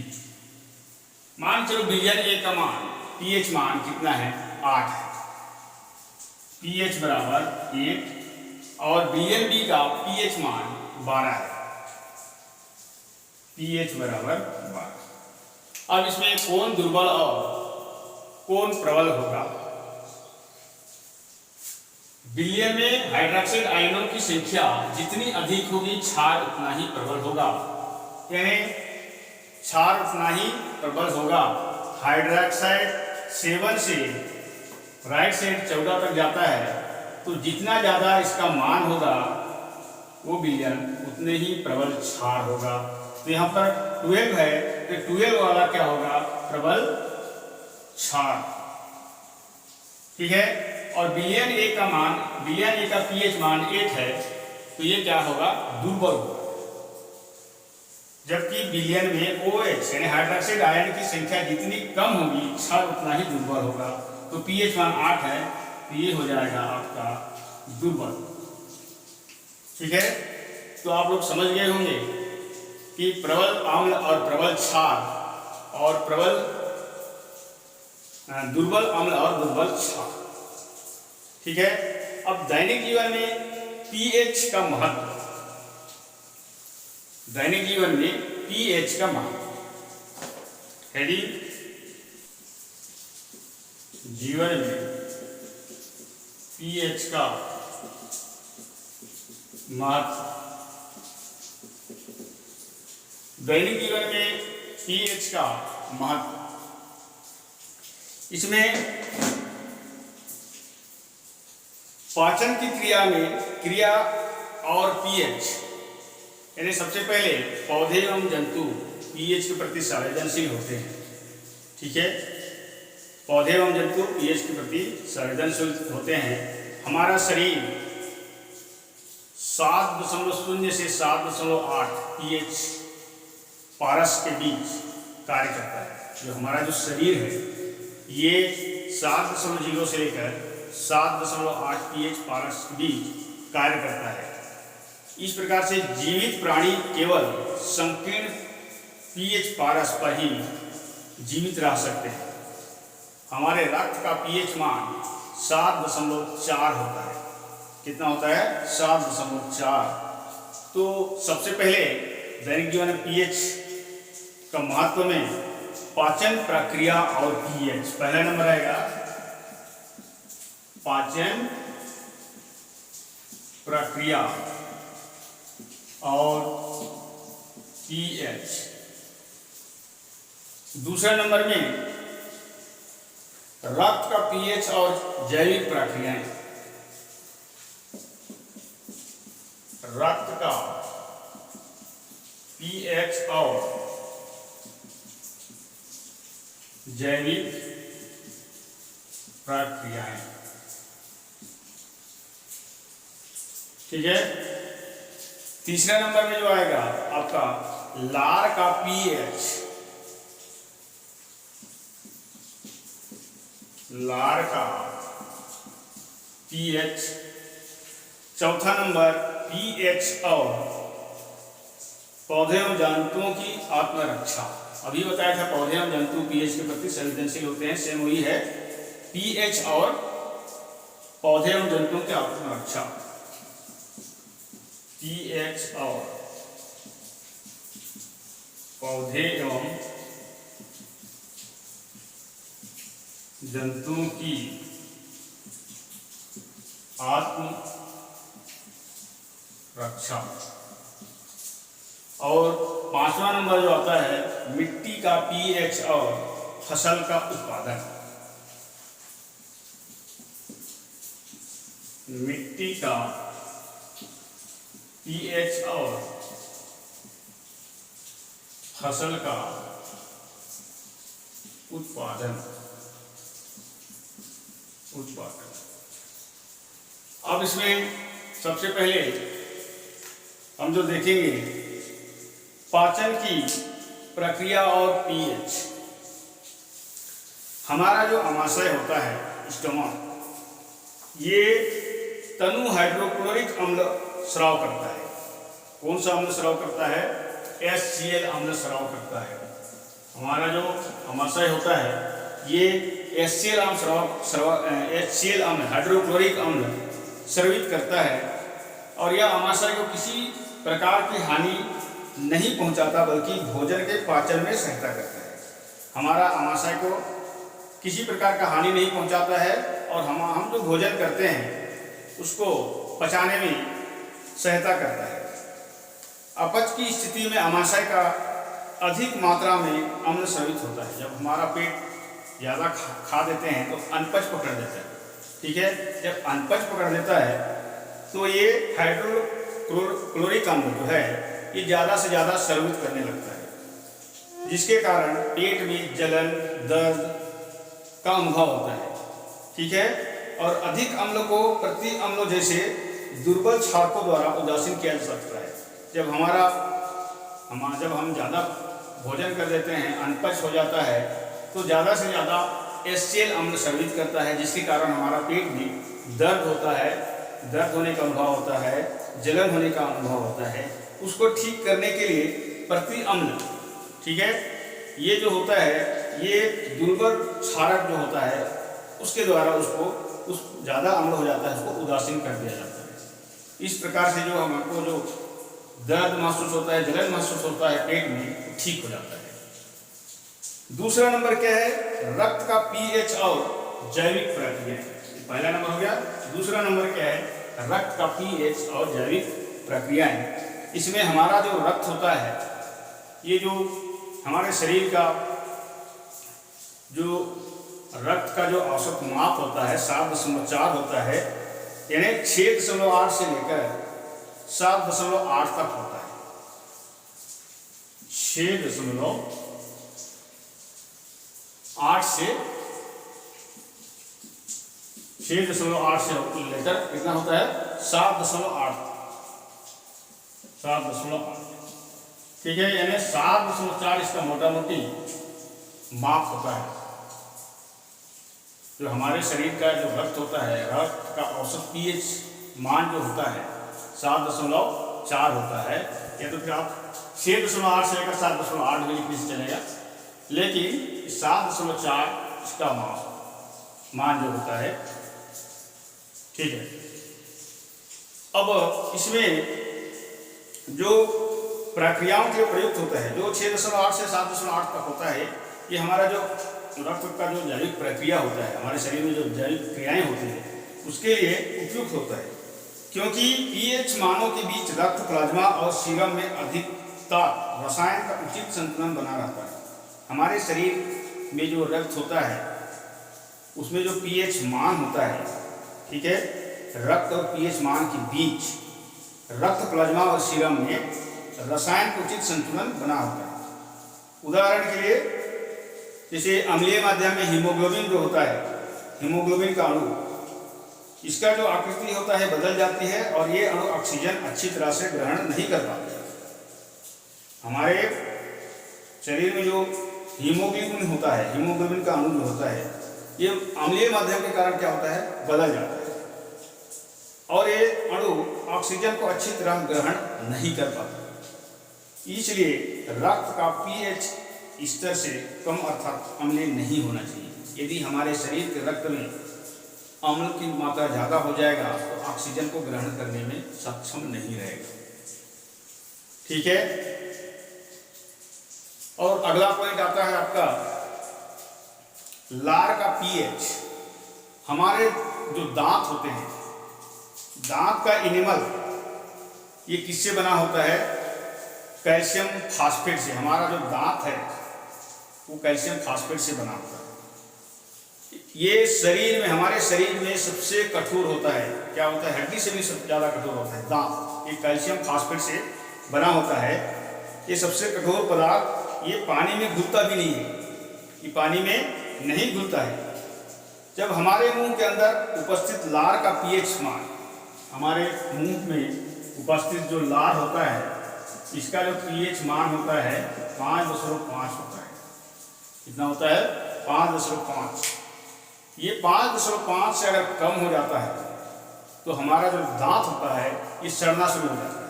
मान चलो विलयन ए का मान पीएच मान कितना है 8 है, पीएच बराबर 8 और विलयन बी का पीएच मान 12 है, पीएच बराबर 12। अब इसमें कौन दुर्बल और कौन प्रबल होगा? विलयन में हाइड्रोक्साइड आयनों की संख्या जितनी अधिक होगी क्षार उतना ही प्रबल होगा, यानी क्षार उतना ही प्रबल होगा। हाइड्रोक्साइड 7 से राइट साइड 14 तक जाता है, तो जितना ज्यादा इसका मान होगा वो विलयन उतने ही प्रबल क्षार होगा। तो यहाँ पर 12 है, तो 12 वाला क्या होगा? प्रबल क्षार। ठीक है। और विलयन ए का मान, विलयन ए का पीएच मान 8 है, तो ये क्या होगा? दुर्बल होगा। जबकि विलयन में OH यानी हाइड्रोक्साइड आयन की संख्या जितनी कम होगी क्षार उतना ही दुर्बल होगा। तो पीएच मान 8 है, तो ये हो जाएगा आपका दुर्बल। ठीक है। तो आप लोग समझ गए होंगे कि प्रबल अम्ल और प्रबल क्षार और दुर्बल अम्ल और दुर्बल क्षार। ठीक है। अब दैनिक जीवन में पीएच का महत्व, दैनिक जीवन में पीएच का महत्व। यदि जीवन में पीएच का महत्व, दैनिक जीवन में पीएच का महत्व, इसमें पाचन की क्रिया में क्रिया और पीएच, यानी सबसे पहले पौधे एवं जंतु पीएच के प्रति संवेदनशील होते हैं। ठीक है। पौधे एवं जंतु पीएच के प्रति संवेदनशील होते हैं। हमारा शरीर 7.0 से 7.8 पीएच पारस के बीच कार्य करता है। जो हमारा जो शरीर है ये 7.0 से लेकर 7.8 पीएच पारस के बीच कार्य करता है। इस प्रकार से जीवित प्राणी केवल संकीर्ण पीएच पारस पर ही जीवित रह सकते हैं। हमारे रक्त का पीएच मान 7.4 होता है। कितना होता है? 7.4। तो सबसे पहले दैनिक जीवन में पीएच का महत्व में पाचन प्रक्रिया और पीएच पहला नंबर आएगा। पाचन प्रक्रिया और पीएच। दूसरे नंबर में रक्त का पीएच और जैविक प्रक्रियाएं। रक्त का पीएच और जैविक प्रक्रियाएं। ठीक है। तीसरे नंबर में जो आएगा आपका लार का पीएच, लार का पीएच। चौथा नंबर पीएच और पौधे और जंतुओं की आत्मरक्षा। अभी बताया था पौधे और जंतु पीएच के प्रति संवेदनशील होते हैं, सेम वही है पीएच और पौधे और जंतुओं की आत्मरक्षा। पीएच और पौधे एवं जंतुओं की आत्म रक्षा। और पांचवा नंबर जो आता है मिट्टी का पीएच और फसल का उत्पादन। मिट्टी का पीएच और फसल का उत्पादन। अब इसमें सबसे पहले हम जो देखेंगे पाचन की प्रक्रिया और पीएच। हमारा जो आमाशय होता है स्टमक, ये तनु हाइड्रोक्लोरिक अम्ल स्राव करता है। कौन सा अम्ल स्राव करता है? HCl अम्ल स्राव करता है। हमारा जो अमाशय होता है ये HCl अम्ल हाइड्रोक्लोरिक अम्ल स्रवित करता है और यह अमाशय को किसी प्रकार की हानि नहीं पहुंचाता बल्कि भोजन के पाचन में सहायता करता है। हमारा अमाशय को किसी प्रकार का हानि नहीं पहुंचाता है और हम जो भोजन करते हैं उसको पचाने में सहायता करता है। अपच की स्थिति में अमाशय का अधिक मात्रा में अम्ल स्रवित होता है। जब हमारा पेट ज़्यादा खा देते हैं तो अनपच पकड़ देता है, ठीक है। जब अनपच पकड़ देता है तो ये हाइड्रोक्लोरिक अम्ल जो है ये ज़्यादा से ज़्यादा स्रवित करने लगता है, जिसके कारण पेट में जलन दर्द का अनुभव होता है, ठीक है। और अधिक अम्ल को प्रति अम्ल जैसे दुर्बल क्षारकों द्वारा उदासीन किया जा सकता है। जब हम ज़्यादा भोजन कर देते हैं, अनपच हो जाता है तो ज़्यादा से ज़्यादा HCl अम्ल स्रवित करता है, जिसके कारण हमारा पेट में दर्द होता है, दर्द होने का अनुभव होता है, जलन होने का अनुभव होता है। उसको ठीक करने के लिए प्रति अम्ल, ठीक है, ये जो होता है ये दुर्बल क्षारक जो होता है उसके द्वारा उसको ज़्यादा अम्ल हो जाता है, उसको उदासीन कर दिया जाता है। इस प्रकार से जो हमको जो दर्द महसूस होता है, जलन महसूस होता है पेट में, ठीक हो जाता है। दूसरा नंबर क्या है? रक्त का pH और जैविक प्रक्रिया। पहला नंबर हो गया। दूसरा नंबर क्या है? रक्त का pH और जैविक प्रक्रियाएं। इसमें हमारा जो रक्त होता है, ये जो हमारे शरीर का जो रक्त का जो औसत माप होता है 7.4 होता है, यानी 6.8 से लेकर 7.8 तक होता है। 6.8 से लेकर कितना होता है? 7.8, ठीक है। यानी 7.4 इसका मोटा मोटी माप होता है। जो हमारे शरीर का जो रक्त होता है, रक्त का औसत pH मान जो होता है 7.4 होता है। या तो फिर आप 6.8 से लेकर 7.8 भी लिखने से चलेगा, लेकिन 7.4 इसका मान जो होता है, ठीक है। अब इसमें जो प्रक्रियाओं के प्रयुक्त होता है, जो 6.8 से 7.8 तक होता है, ये हमारा जो रक्त का जो जैविक प्रक्रिया होता है, हमारे शरीर में जो जैविक क्रियाएं होती हैं, उसके लिए उपयुक्त होता है। क्योंकि pH मानों के बीच रक्त प्लाज्मा और सीरम में अधिकता रसायन का उचित संतुलन बना रहता है। हमारे शरीर में जो रक्त होता है उसमें जो pH मान होता है, ठीक है, रक्त और pH मान के बीच रक्त प्लाज्मा और सीरम में रसायन का उचित संतुलन बना होता है। उदाहरण के लिए जैसे अम्लीय माध्यम में हीमोग्लोबिन जो होता है, हीमोग्लोबिन का अणु, इसका जो आकृति होता है बदल जाती है और ये अणु ऑक्सीजन अच्छी तरह से ग्रहण नहीं कर पाते। हमारे शरीर में जो हीमोग्लोबिन होता है, हीमोग्लोबिन का अणु जो होता है, ये अम्लीय माध्यम के कारण क्या होता है? बदल जाता है और ये अणु ऑक्सीजन को अच्छी तरह ग्रहण नहीं कर पाता। इसलिए रक्त का pH स्तर से कम अर्थात अम्लीय नहीं होना चाहिए। यदि हमारे शरीर के रक्त में अम्ल की मात्रा ज़्यादा हो जाएगा तो ऑक्सीजन को ग्रहण करने में सक्षम नहीं रहेगा, ठीक है। और अगला पॉइंट आता है आपका लार का pH। हमारे जो दांत होते हैं, दांत का इनेमल ये किससे बना होता है? कैल्शियम फास्फेट से। हमारा जो दांत है वो कैल्शियम फास्फेट से बना होता है। ये शरीर में, हमारे शरीर में सबसे कठोर होता है। क्या होता है? हड्डी से भी सबसे ज़्यादा कठोर होता है दांत। ये कैल्शियम फास्फेट से बना होता है। ये सबसे कठोर पदार्थ ये पानी में घुलता भी नहीं है, ये पानी में नहीं घुलता है। जब हमारे मुंह के अंदर उपस्थित लार का pH मान, हमारे मुंह में उपस्थित जो लार होता है, इसका जो pH मान होता है 5.5 होता है। कितना होता है? 5.5। ये 5.5 से अगर कम हो जाता है तो हमारा जो दांत होता है ये सड़ना शुरू हो जाता है,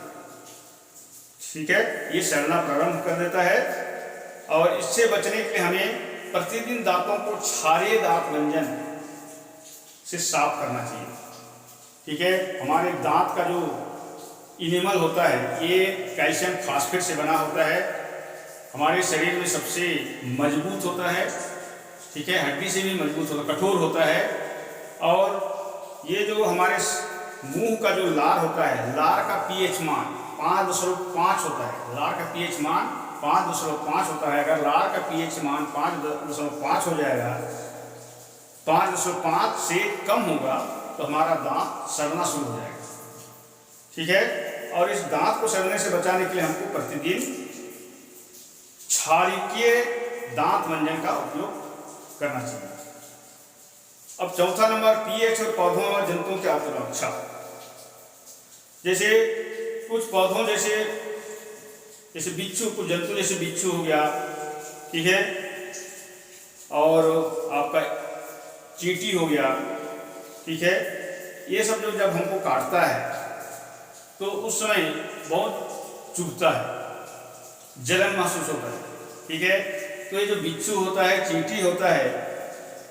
ठीक है, ये सड़ना प्रारंभ कर देता है। और इससे बचने के लिए हमें प्रतिदिन दांतों को क्षारीय दांत मंजन से साफ करना चाहिए। ठीक है, हमारे दांत का जो इनेमल होता है ये कैल्शियम फास्फेट से बना होता है, हमारे शरीर में सबसे मजबूत होता है। ठीक है, हड्डी से भी मजबूत होता है, कठोर होता है। और ये जो हमारे मुंह का जो लार होता है, लार का पीएच मान 5.5 होता है। लार का पीएच मान 5.5 होता है। अगर लार का पीएच मान 5.5 हो जाएगा, 5.5 से कम होगा तो हमारा दांत सड़ना शुरू हो जाएगा। ठीक है, और इस दांत को सड़ने से बचाने के लिए हमको प्रतिदिन क्षारीय दांत मंजन का उपयोग करना चाहिए। अब चौथा नंबर, पीएच और पौधों और जंतुओं की आत्मरक्षा। जैसे कुछ पौधों जैसे बिच्छू, कुछ जंतु जैसे बिच्छू हो गया, ठीक है, और आपका चींटी हो गया, ठीक है, ये सब जो जब हमको काटता है तो उस समय बहुत चुभता है, जलन महसूस होता है। ठीक है, तो ये जो बिच्छू होता है, चींटी होता है,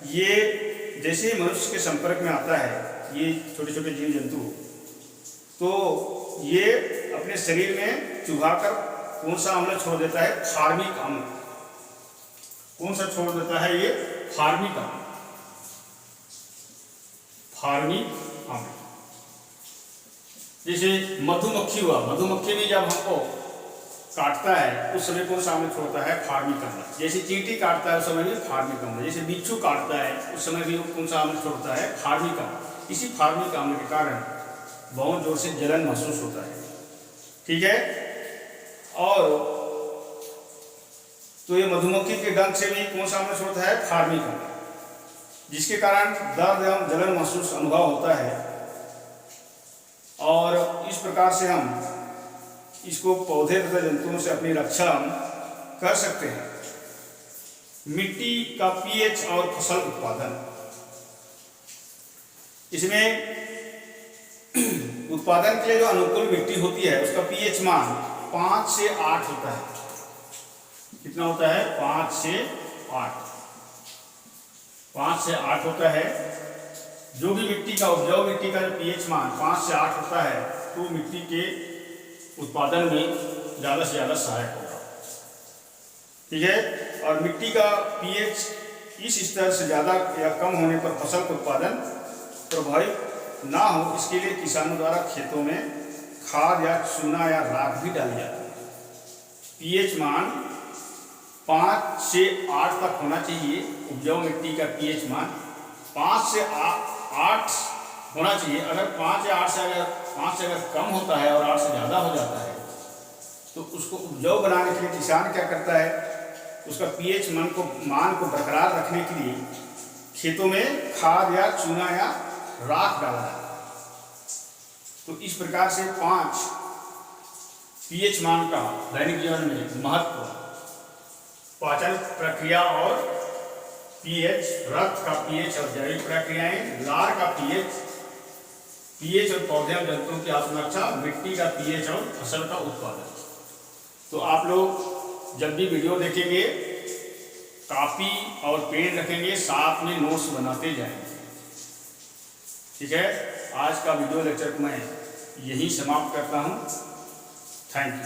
ये जैसे ही मनुष्य के संपर्क में आता है, ये छोटे छोटे जीव जंतु, तो ये अपने शरीर में चुभाकर कौन सा अम्ल छोड़ देता है? फार्मिक अम्ल। कौन सा छोड़ देता है ये? फार्मिक अम्ल। फार्मिक अम्ल। जैसे मधुमक्खी हुआ, मधुमक्खी भी जब हमको काटता है उस समय कौन सा अम्ल छोड़ता है? फार्मिक अम्ल। जैसे चींटी काटता है उस समय भी फार्मिक अम्ल। जैसे बिच्छू काटता है उस समय भी कौन सा अम्ल छोड़ता है? फार्मिक अम्ल। इसी फार्मिक अम्ल के कारण बहुत जोर से जलन महसूस होता है। ठीक है, और तो ये मधुमक्खी के डंक से भी कौन सा अम्ल छोड़ता है? फार्मिक अम्ल, जिसके कारण दर्द एवं जलन महसूस अनुभव होता है। और इस प्रकार से हम इसको पौधे तथा जंतुओं से अपनी रक्षा हम कर सकते हैं। मिट्टी का पीएच और फसल उत्पादन। इसमें उत्पादन के लिए जो अनुकूल मिट्टी होती है उसका पीएच मान 5 से 8 होता है। कितना होता है? 5 से 8। 5 से 8 होता है। जो भी मिट्टी का, उपजाऊ मिट्टी का जो पीएच मान 5 से 8 होता है तो मिट्टी के उत्पादन में ज़्यादा से ज़्यादा सहायक होगा। ठीक है, और मिट्टी का पीएच इस स्तर से ज़्यादा या कम होने पर फसल का उत्पादन प्रभावित ना हो, इसके लिए किसानों द्वारा खेतों में खाद या चूना या राख भी डाली जाती है। पीएच मान 5 से 8 तक होना चाहिए। उपजाऊ मिट्टी का पीएच मान 5 से 8 होना चाहिए। अगर 5 से अगर कम होता है और 8 से ज़्यादा हो जाता है तो उसको उपजाऊ बनाने के लिए किसान क्या करता है? उसका पीएच मान को बरकरार रखने के लिए खेतों में खाद या चूना या राख डाला जाता है। तो इस प्रकार से 5 पीएच मान का दैनिक जीवन में महत्व, पाचन प्रक्रिया और पीएच, रक्त का पीएच और जैविक प्रक्रियाएं, लार का पीएच और पौधे और जंतुओं की आत्मरक्षा, मिट्टी का पीएच और फसल का उत्पादन। तो आप लोग जब भी वीडियो देखेंगे कॉपी और पेन रखेंगे, साथ में नोट्स बनाते जाएंगे। ठीक है, आज का वीडियो लेक्चर को मैं यहीं समाप्त करता हूँ। Thank you.